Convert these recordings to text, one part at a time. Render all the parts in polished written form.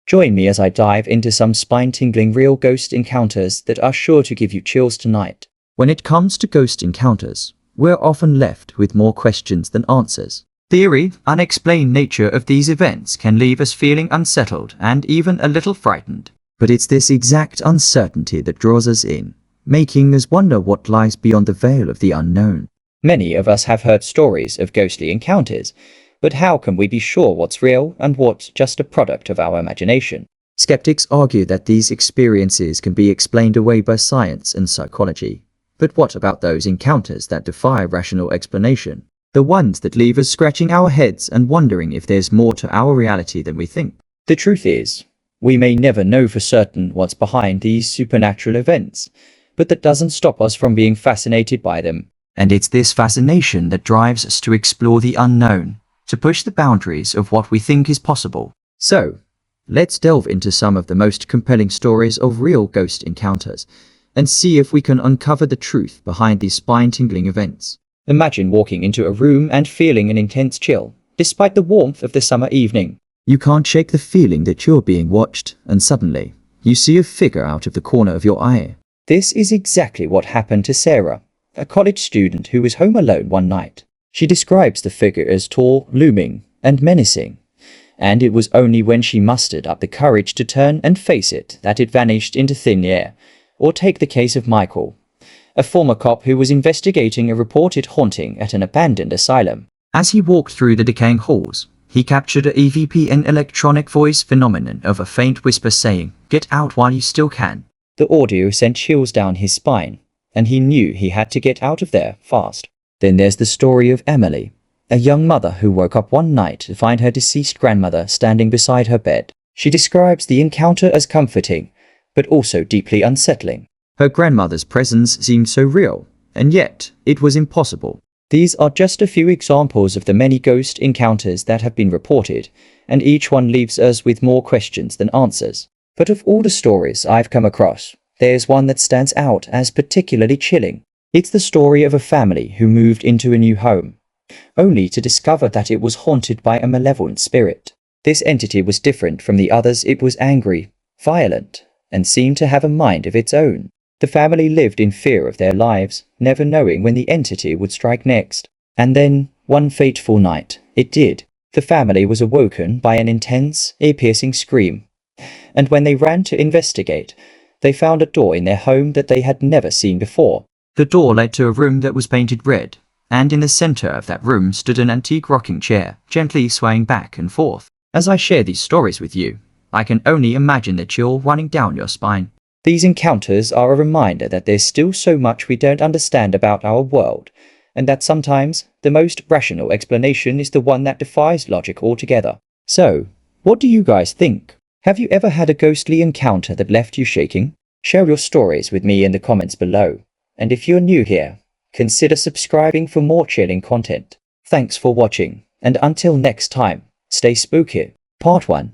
Join me as I dive into some spine-tingling real ghost encounters that are sure to give you chills tonight. When it comes to ghost encounters, we're often left with more questions than answers. The eerie, unexplained nature of these events can leave us feeling unsettled and even a little frightened. But it's this exact uncertainty that draws us in, making us wonder what lies beyond the veil of the unknown. Many of us have heard stories of ghostly encounters, but how can we be sure what's real and what's just a product of our imagination? Skeptics argue that these experiences can be explained away by science and psychology. But what about those encounters that defy rational explanation? The ones that leave us scratching our heads and wondering if there's more to our reality than we think. The truth is, we may never know for certain what's behind these supernatural events, but that doesn't stop us from being fascinated by them. And it's this fascination that drives us to explore the unknown, to push the boundaries of what we think is possible. So, let's delve into some of the most compelling stories of real ghost encounters, and see if we can uncover the truth behind these spine-tingling events. Imagine walking into a room and feeling an intense chill, despite the warmth of the summer evening. You can't shake the feeling that you're being watched, and suddenly, you see a figure out of the corner of your eye. This is exactly what happened to Sarah, a college student who was home alone one night. She describes the figure as tall, looming, and menacing, and it was only when she mustered up the courage to turn and face it that it vanished into thin air. Or take the case of Michael, a former cop who was investigating a reported haunting at an abandoned asylum. As he walked through the decaying halls, he captured a EVP and electronic voice phenomenon of a faint whisper saying, "Get out while you still can." The audio sent chills down his spine, and he knew he had to get out of there fast. Then there's the story of Emily, a young mother who woke up one night to find her deceased grandmother standing beside her bed. She describes the encounter as comforting, but also deeply unsettling. Her grandmother's presence seemed so real, and yet it was impossible. These are just a few examples of the many ghost encounters that have been reported, and each one leaves us with more questions than answers. But of all the stories I've come across, there's one that stands out as particularly chilling. It's the story of a family who moved into a new home, only to discover that it was haunted by a malevolent spirit. This entity was different from the others. It was angry, violent, and seemed to have a mind of its own. The family lived in fear of their lives, never knowing when the entity would strike next. And then, one fateful night, it did. The family was awoken by an intense, ear-piercing scream. And when they ran to investigate, they found a door in their home that they had never seen before. The door led to a room that was painted red, and in the center of that room stood an antique rocking chair, gently swaying back and forth. As I share these stories with you, I can only imagine the chill running down your spine. These encounters are a reminder that there's still so much we don't understand about our world, and that sometimes the most rational explanation is the one that defies logic altogether. So, what do you guys think? Have you ever had a ghostly encounter that left you shaking? Share your stories with me in the comments below. And if you're new here, consider subscribing for more chilling content. Thanks for watching, and until next time, stay spooky. Part 1.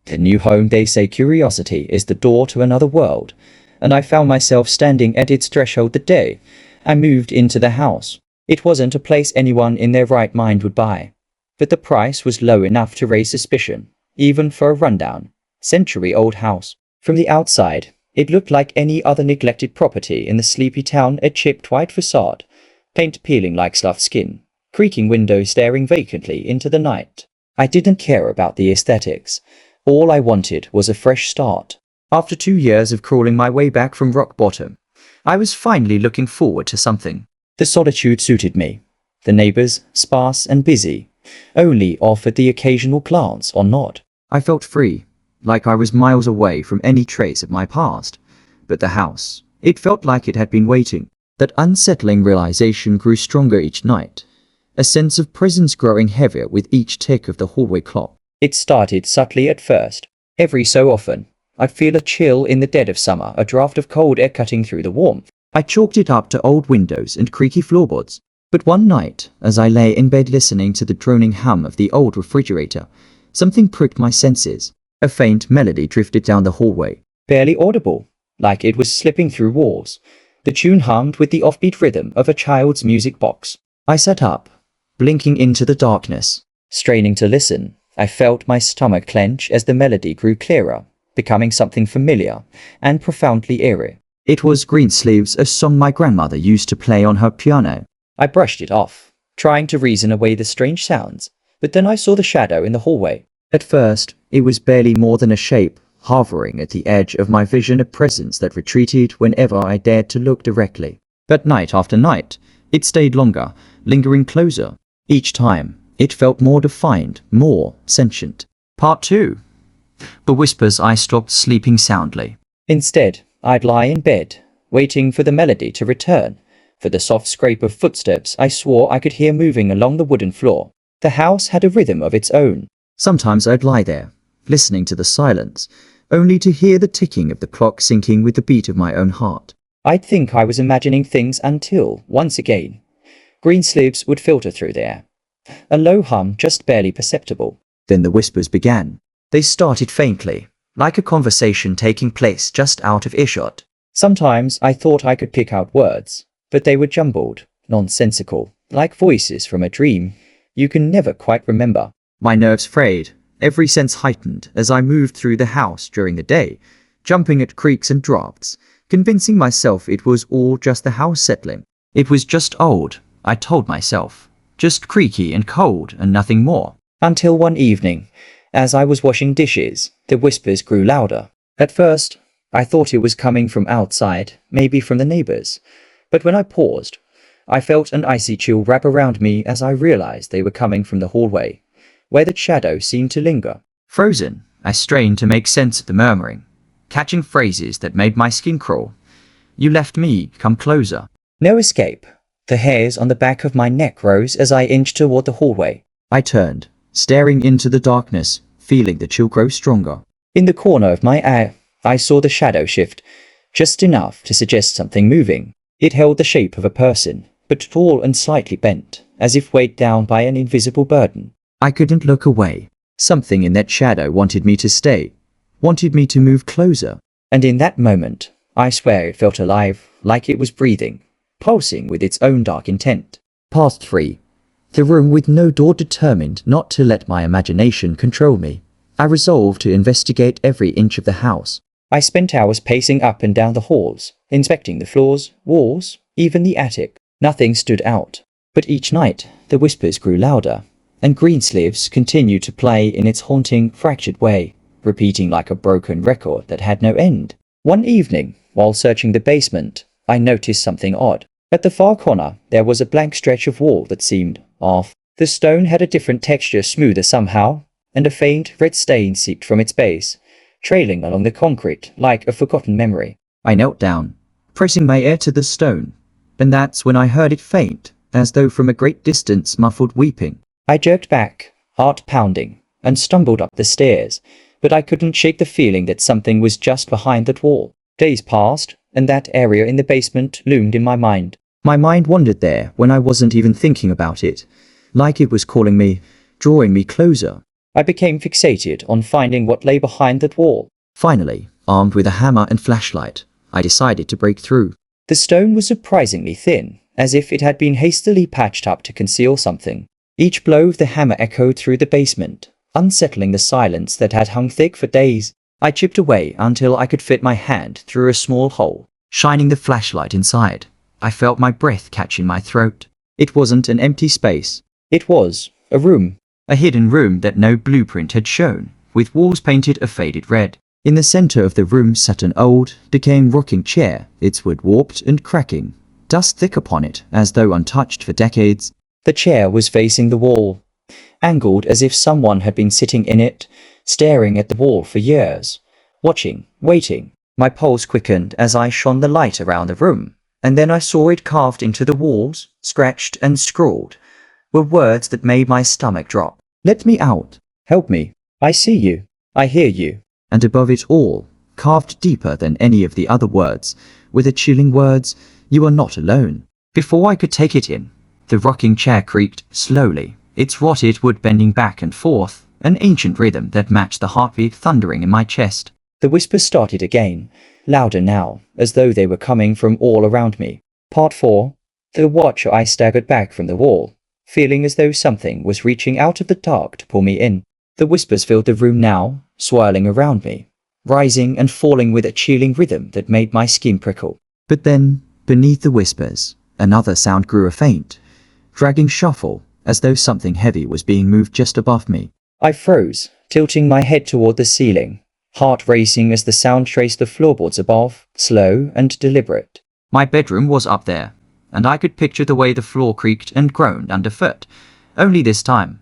A new home. They say curiosity is the door to another world, and I found myself standing at its threshold the day I moved into the house. It wasn't a place anyone in their right mind would buy, but the price was low enough to raise suspicion, even for a rundown, century-old house. From the outside, it looked like any other neglected property in the sleepy town. A chipped white facade, paint peeling like slough skin, creaking windows staring vacantly into the night. I didn't care about the aesthetics. All I wanted was a fresh start. After 2 years of crawling my way back from rock bottom, I was finally looking forward to something. The solitude suited me. The neighbors, sparse and busy, only offered the occasional glance or nod. I felt free, like I was miles away from any trace of my past. But the house, it felt like it had been waiting. That unsettling realization grew stronger each night, a sense of presence growing heavier with each tick of the hallway clock. It started subtly at first. Every so often, I'd feel a chill in the dead of summer, a draft of cold air cutting through the warmth. I chalked it up to old windows and creaky floorboards. But one night, as I lay in bed listening to the droning hum of the old refrigerator, something pricked my senses. A faint melody drifted down the hallway, barely audible, like it was slipping through walls. The tune hummed with the offbeat rhythm of a child's music box. I sat up, blinking into the darkness, straining to listen, I felt my stomach clench as the melody grew clearer, becoming something familiar and profoundly eerie. It was Greensleeves, a song my grandmother used to play on her piano. I brushed it off, trying to reason away the strange sounds, but then I saw the shadow in the hallway. At first, it was barely more than a shape, hovering at the edge of my vision, a presence that retreated whenever I dared to look directly. But night after night, it stayed longer, lingering closer. Each time, it felt more defined, more sentient. Part 2. The whispers. I stopped sleeping soundly. Instead, I'd lie in bed, waiting for the melody to return, for the soft scrape of footsteps I swore I could hear moving along the wooden floor. The house had a rhythm of its own. Sometimes I'd lie there, listening to the silence, only to hear the ticking of the clock syncing with the beat of my own heart. I'd think I was imagining things until, once again, Greensleeves would filter through there. A low hum, just barely perceptible. Then the whispers began. They started faintly, like a conversation taking place just out of earshot. Sometimes I thought I could pick out words, but they were jumbled, nonsensical, like voices from a dream you can never quite remember. My nerves frayed, every sense heightened as I moved through the house during the day, jumping at creaks and drafts, convincing myself it was all just the house settling. It was just old, I told myself, just creaky and cold and nothing more. Until one evening, as I was washing dishes, the whispers grew louder. At first, I thought it was coming from outside, maybe from the neighbors. But when I paused, I felt an icy chill wrap around me as I realized they were coming from the hallway, where the shadow seemed to linger. Frozen, I strained to make sense of the murmuring, catching phrases that made my skin crawl. You left me, come closer. No escape. The hairs on the back of my neck rose as I inched toward the hallway. I turned, staring into the darkness, feeling the chill grow stronger. In the corner of my eye, I saw the shadow shift, just enough to suggest something moving. It held the shape of a person, but tall and slightly bent, as if weighed down by an invisible burden. I couldn't look away. Something in that shadow wanted me to stay, wanted me to move closer. And in that moment, I swear it felt alive, like it was breathing, pulsing with its own dark intent. Part 3. The room with no door. Determined not to let my imagination control me, I resolved to investigate every inch of the house. I spent hours pacing up and down the halls, inspecting the floors, walls, even the attic. Nothing stood out. But each night, the whispers grew louder, and Greensleeves continued to play in its haunting, fractured way, repeating like a broken record that had no end. One evening, while searching the basement, I noticed something odd. At the far corner, there was a blank stretch of wall that seemed off. The stone had a different texture, smoother somehow, and a faint red stain seeped from its base, trailing along the concrete like a forgotten memory. I knelt down, pressing my ear to the stone, and that's when I heard it faint, as though from a great distance, muffled weeping. I jerked back, heart pounding, and stumbled up the stairs, but I couldn't shake the feeling that something was just behind that wall. Days passed, and that area in the basement loomed in my mind. My mind wandered there when I wasn't even thinking about it, like it was calling me, drawing me closer. I became fixated on finding what lay behind that wall. Finally, armed with a hammer and flashlight, I decided to break through. The stone was surprisingly thin, as if it had been hastily patched up to conceal something. Each blow of the hammer echoed through the basement, unsettling the silence that had hung thick for days. I chipped away until I could fit my hand through a small hole. Shining the flashlight inside, I felt my breath catch in my throat. It wasn't an empty space. It was a room. A hidden room that no blueprint had shown, with walls painted a faded red. In the center of the room sat an old, decaying rocking chair, its wood warped and cracking, dust thick upon it as though untouched for decades. The chair was facing the wall, angled as if someone had been sitting in it, staring at the wall for years, watching, waiting. My pulse quickened as I shone the light around the room, and then I saw it carved into the walls, scratched and scrawled, were words that made my stomach drop. Let me out. Help me. I see you. I hear you. And above it all, carved deeper than any of the other words, were the chilling words, you are not alone. Before I could take it in, the rocking chair creaked slowly, its rotted wood bending back and forth, an ancient rhythm that matched the heartbeat thundering in my chest. The whispers started again, louder now, as though they were coming from all around me. Part 4. The watcher. I staggered back from the wall, feeling as though something was reaching out of the dark to pull me in. The whispers filled the room now, swirling around me, rising and falling with a chilling rhythm that made my skin prickle. But then, beneath the whispers, another sound grew a faint, dragging shuffle, as though something heavy was being moved just above me. I froze, tilting my head toward the ceiling, heart racing as the sound traced the floorboards above, slow and deliberate. My bedroom was up there, and I could picture the way the floor creaked and groaned underfoot. Only this time,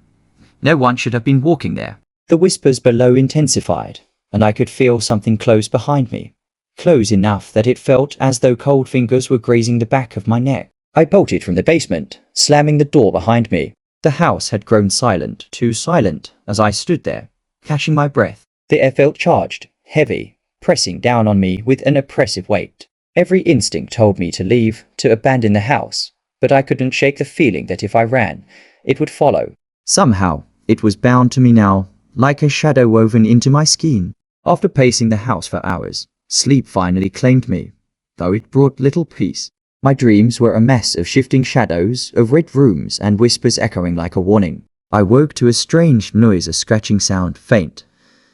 no one should have been walking there. The whispers below intensified, and I could feel something close behind me, close enough that it felt as though cold fingers were grazing the back of my neck. I bolted from the basement, slamming the door behind me. The house had grown silent, too silent, as I stood there, catching my breath. The air felt charged, heavy, pressing down on me with an oppressive weight. Every instinct told me to leave, to abandon the house, but I couldn't shake the feeling that if I ran, it would follow. Somehow, it was bound to me now, like a shadow woven into my skin. After pacing the house for hours, sleep finally claimed me, though it brought little peace. My dreams were a mess of shifting shadows, of red rooms and whispers echoing like a warning. I woke to a strange noise, a scratching sound, faint,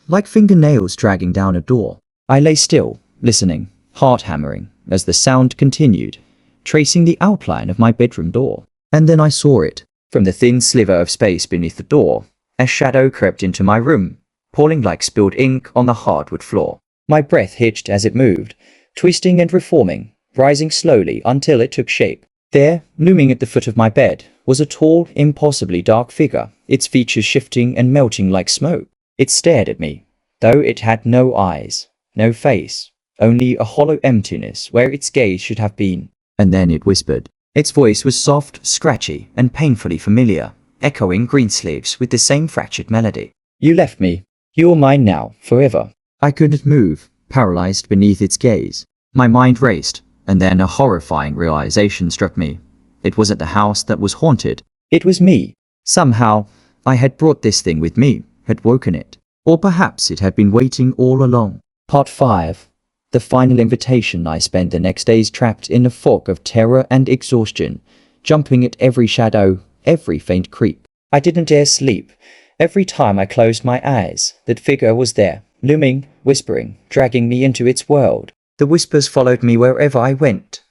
like fingernails dragging down a door. I lay still, listening, heart hammering, as the sound continued, tracing the outline of my bedroom door. And then I saw it. From the thin sliver of space beneath the door, a shadow crept into my room, pouring like spilled ink on the hardwood floor. My breath hitched as it moved, twisting and reforming, rising slowly until it took shape. There, looming at the foot of my bed, was a tall, impossibly dark figure, its features shifting and melting like smoke. It stared at me, though it had no eyes, no face, only a hollow emptiness where its gaze should have been. And then it whispered. Its voice was soft, scratchy, and painfully familiar, echoing Greensleeves with the same fractured melody. You left me. You're mine now, forever. I couldn't move, paralyzed beneath its gaze. My mind raced, and then a horrifying realization struck me. It wasn't the house that was haunted. It was me. Somehow, I had brought this thing with me, had woken it. Or perhaps it had been waiting all along. Part 5. The final invitation. I spent the next days trapped in a fog of terror and exhaustion, jumping at every shadow, every faint creep. I didn't dare sleep. Every time I closed my eyes, that figure was there, looming, whispering, dragging me into its world. The whispers followed me wherever I went,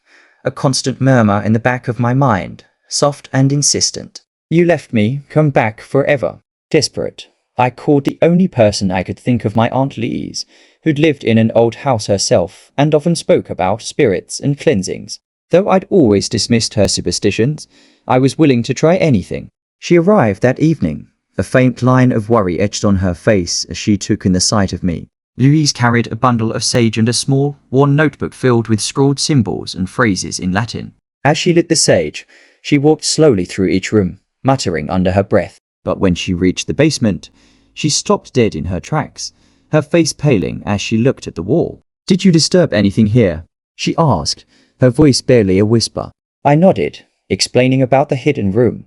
a constant murmur in the back of my mind, soft and insistent. You left me, come back forever. Desperate, I called the only person I could think of, my Aunt Louise, who'd lived in an old house herself and often spoke about spirits and cleansings. Though I'd always dismissed her superstitions, I was willing to try anything. She arrived that evening, a faint line of worry etched on her face as she took in the sight of me. Louise carried a bundle of sage and a small, worn notebook filled with scrawled symbols and phrases in Latin. As she lit the sage, she walked slowly through each room, muttering under her breath. But when she reached the basement, she stopped dead in her tracks, her face paling as she looked at the wall. Did you disturb anything here? She asked, her voice barely a whisper. I nodded, explaining about the hidden room.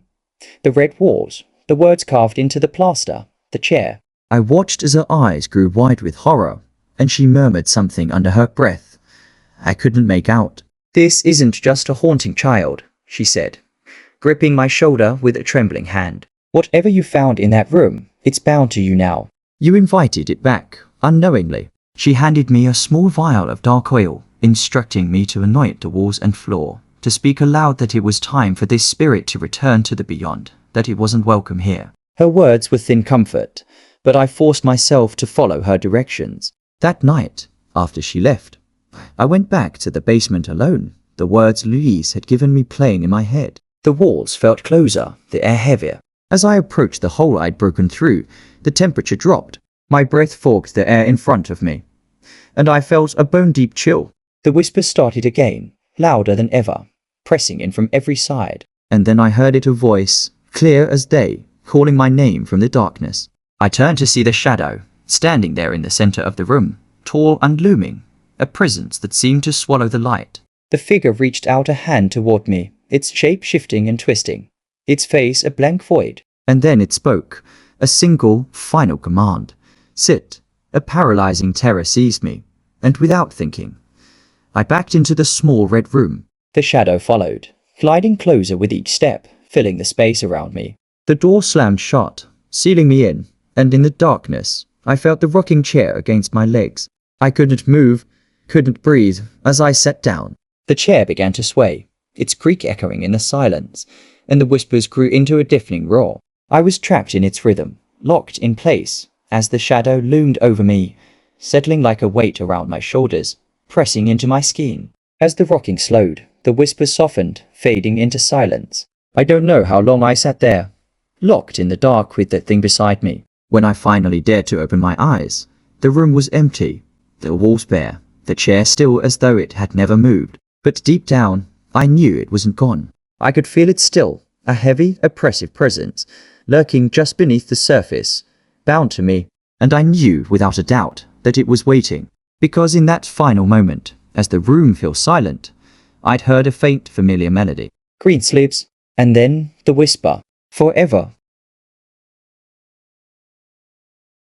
The red walls, the words carved into the plaster, the chair. I watched as her eyes grew wide with horror, and she murmured something under her breath. I couldn't make out. This isn't just a haunting, child, she said, gripping my shoulder with a trembling hand. Whatever you found in that room, it's bound to you now. You invited it back, unknowingly. She handed me a small vial of dark oil, instructing me to anoint the walls and floor, to speak aloud that it was time for this spirit to return to the beyond, that it wasn't welcome here. Her words were thin comfort, but I forced myself to follow her directions. That night, after she left, I went back to the basement alone, the words Louise had given me playing in my head. The walls felt closer, the air heavier. As I approached the hole I'd broken through, the temperature dropped. My breath fogged the air in front of me, and I felt a bone-deep chill. The whispers started again, louder than ever, pressing in from every side. And then I heard it, a voice, clear as day, calling my name from the darkness. I turned to see the shadow, standing there in the center of the room, tall and looming, a presence that seemed to swallow the light. The figure reached out a hand toward me, its shape shifting and twisting, its face a blank void. And then it spoke, a single, final command. Sit. A paralyzing terror seized me, and without thinking, I backed into the small red room. The shadow followed, gliding closer with each step, filling the space around me. The door slammed shut, sealing me in, and in the darkness, I felt the rocking chair against my legs. I couldn't move, couldn't breathe, as I sat down. The chair began to sway, its creak echoing in the silence, and the whispers grew into a deafening roar. I was trapped in its rhythm, locked in place, as the shadow loomed over me, settling like a weight around my shoulders, pressing into my skin. As the rocking slowed, the whispers softened, fading into silence. I don't know how long I sat there, locked in the dark with that thing beside me. When I finally dared to open my eyes, the room was empty, the walls bare, the chair still as though it had never moved. But deep down, I knew it wasn't gone. I could feel it still, a heavy, oppressive presence, lurking just beneath the surface, bound to me, and I knew without a doubt that it was waiting. Because in that final moment, as the room fell silent, I'd heard a faint, familiar melody. Green sleeps, and then the whisper. Forever,